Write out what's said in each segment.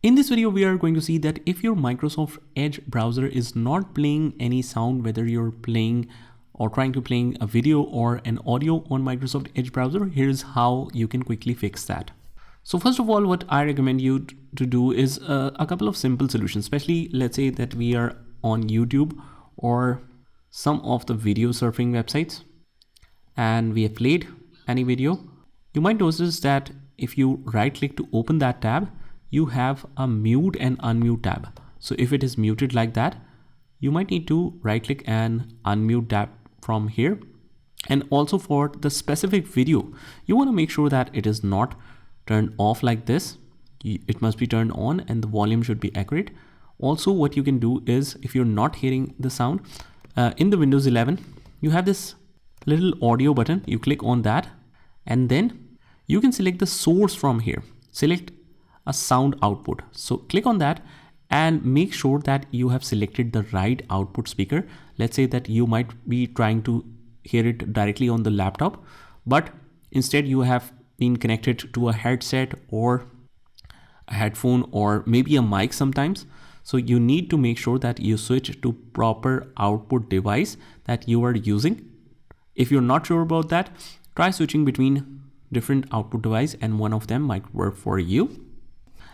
In this video, we are going to see that if your Microsoft Edge browser is not playing any sound, whether you're playing or trying to play a video or an audio on Microsoft Edge browser, here's how you can quickly fix that. So first of all, what I recommend you to do is a couple of simple solutions, especially let's say that we are on YouTube or some of the video surfing websites and we have played any video. You might notice that if you right click to open that tab, you have a mute and unmute tab. So if it is muted like that, you might need to right click and unmute that from here. And also for the specific video, you want to make sure that it is not turned off like this. It must be turned on and the volume should be accurate. Also, what you can do is if you're not hearing the sound, in the Windows 11, you have this little audio button. You click on that and then you can select the source from here. Select a sound output. So click on that and make sure that you have selected the right output speaker. Let's say that you might be trying to hear it directly on the laptop, but instead you have been connected to a headset or a headphone or maybe a mic sometimes. So you need to make sure that you switch to proper output device that you are using. If you're not sure about that, try switching between different output device and one of them might work for you.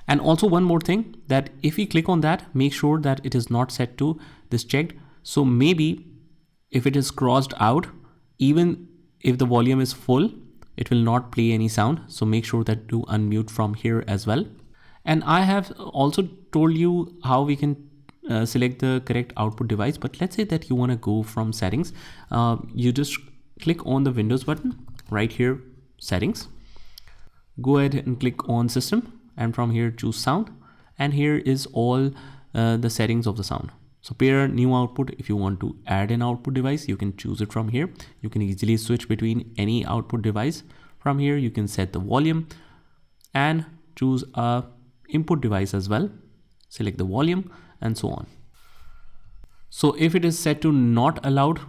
And also one more thing, that if we click on that, make sure that it is not set to this checked. So maybe if it is crossed out, even if the volume is full, it will not play any sound. So make sure that to unmute from here as well. And I have also told you how we can select the correct output device. But let's say that you want to go from settings. You just click on the Windows button right here, settings. Go ahead and click on system. And from here choose sound, and here is all the settings of the sound. So pair new output. If you want to add an output device, you can choose it from here. You can easily switch between any output device. From here you can set the volume and choose a input device as well. Select the volume and so on. So if it is set to not allowed,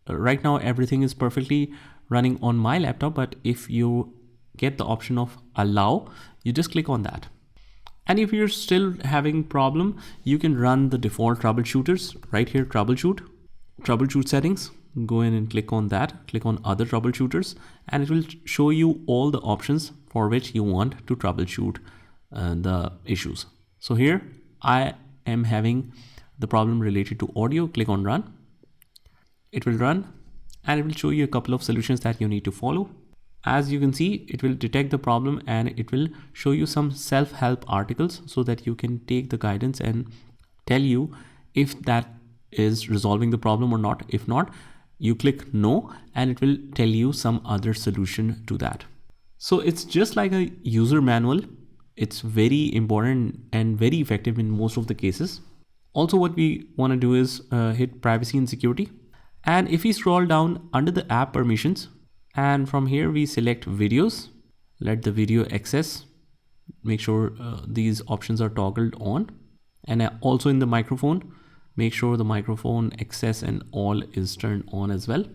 right now everything is perfectly running on my laptop, but if you get the option of allow, you just click on that. And if you're still having problem, you can run the default troubleshooters right here, troubleshoot settings. Go in and click on that, click on other troubleshooters, and it will show you all the options for which you want to troubleshoot the issues. So here I am having the problem related to audio. Click on run. It will run and it will show you a couple of solutions that you need to follow. As you can see, it will detect the problem and it will show you some self-help articles so that you can take the guidance and tell you if that is resolving the problem or not. If not, you click no and it will tell you some other solution to that. So it's just like a user manual. It's very important and very effective in most of the cases. Also, what we want to do is hit privacy and security. And if we scroll down under the app permissions, and from here we select videos, let the video access, make sure these options are toggled on. And also in the microphone, make sure the microphone access and all is turned on as well.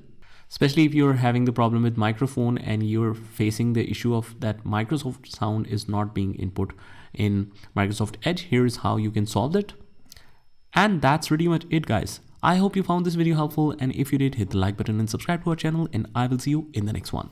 Especially if you're having the problem with microphone and you're facing the issue of that Microsoft sound is not being input in Microsoft Edge, here's how you can solve it. And that's pretty much it, guys. I hope you found this video helpful, and if you did, hit the like button and subscribe to our channel, and I will see you in the next one.